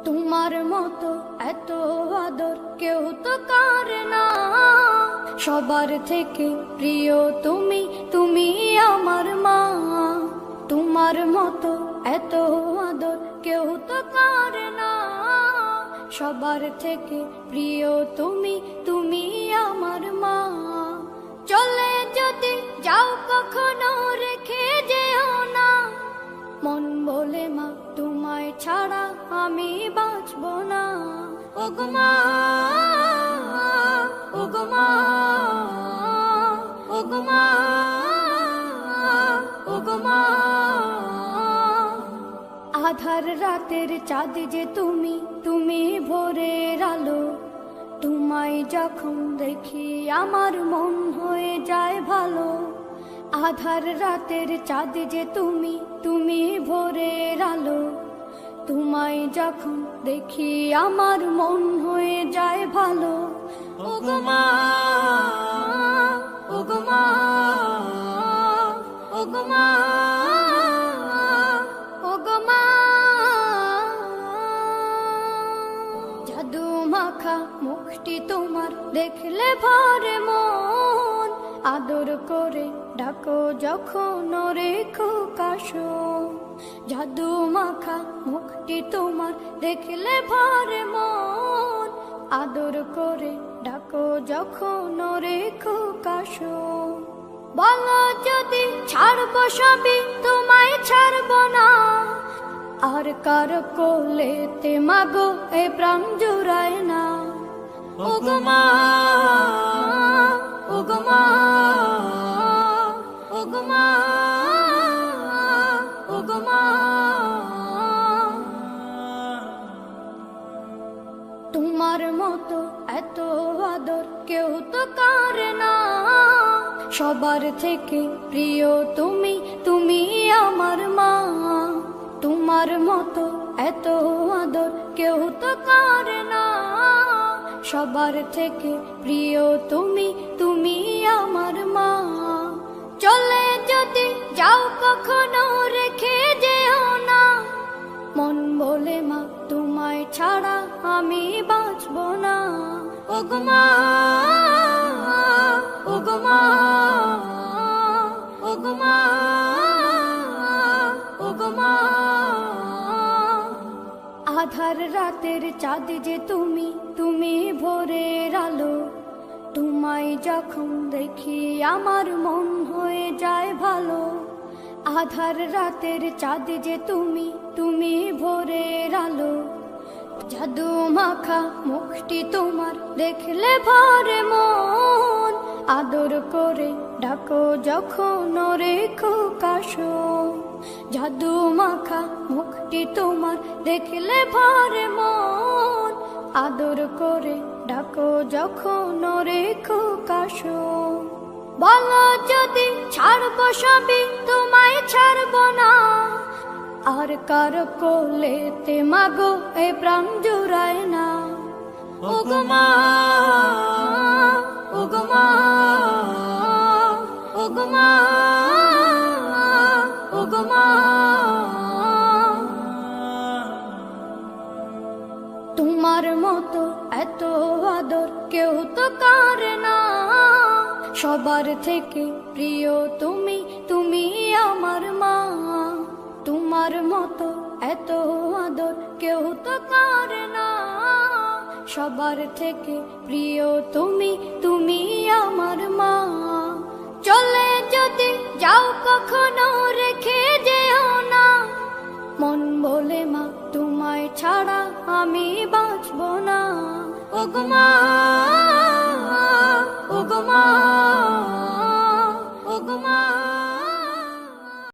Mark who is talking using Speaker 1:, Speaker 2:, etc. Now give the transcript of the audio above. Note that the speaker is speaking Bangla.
Speaker 1: তোমার মতো এত আদর কেউ তো করে না, সবার থেকে প্রিয় তুমি, তুমি আমার মা। তোমার মতো এত আদর কেউ তো করে না, সবার থেকে প্রিয় তুমি, তুমি আমার মা। চলে যদি যাও কখনো রেখে যেও না, মন বলে মা তোমায় ছাড়া আমি বাঁচব না। ওগো মা, ওগো মা, ওগো মা, ওগো মা। আধার রাতের চাঁদ যে তুমি, তুমি ভোরের আলো। তোমায় যখন দেখি আমার মন হয়ে যায় ভালো। আধার রাতের চাঁদ যে তুমি, তুমি ভোরের আলো। তোমায় যখন দেখি আমার মন হয়ে যায় ভালো। ওগো মা, ওগো মা, ওগো মা, ওগো মা। জাদু মাখা মুখটি তোমার দেখলে ভরে মন, আদর করে ডাকো যখন রেখো কাশো। জাদু মাখা মুখটি তোমার দেখলে ভরে মন, আদর করে ডাকো যখন রেখো কাশো। বলো যদি ছাড়বো সবই তোমায় ছাড়বো না, আর কার কোলেতে মাগো এ প্রাণ জুড়ায় না। ওগো মা, ওগো মা, ওগো মা, ওগো মা। তোমার মতো এত আদর কেউ তো করে না, সবার থেকে প্রিয় তুমি, তুমি আমার মা। তোমার মতো এত আদর কেউ তো করে না, সবার থেকে প্রিয় তুমি, তুমি আমার মা। চলে যদি যাও কখনো রেখে যেও না, মন বলে মা তোমায় ছাড়া আমি বাঁচব না। ওগো মা, ওগো মা, ওগো মা, ওগো মা। আধার রাতের চাঁদ যে তুমি, তুমি ভোরের আলো। তোমায় যখন দেখি আমার মন হয়ে যায় ভালো। আধার রাতের চাঁদ যে তুমি, তুমি ভোরের আলো। জাদু মাখা মুখটি তোমার দেখলে ভরে মন, আদর করে ডাকো যখন রেখো কাশো। জাদু মাখা মুখটি তোমার দেখলে ভরে মন, আদর করে ডাকো যখন রেখো কাশো। বলো যদি ছাড়বো সবই তোমায় ছাড়বো না, আর কার কোলেতে মাগো এ প্রাণ জুড়ায় না। ওগো মা, ওগো মা, ওগো মা, ওগো মা। তোমার মতো এত আদর কেউ তো করে না, সবার থেকে প্রিয় তুমি, তুমি আমার মা। তোমার মতো এত আদর কেউ তো করে না, সবার থেকে প্রিয় তুমি, তুমি আমার মা। চলে যদি যাও কখনো রেখে যেও না, মন বলে মা তোমায় ছাড়া আমি বাঁচব না। ওগো মা।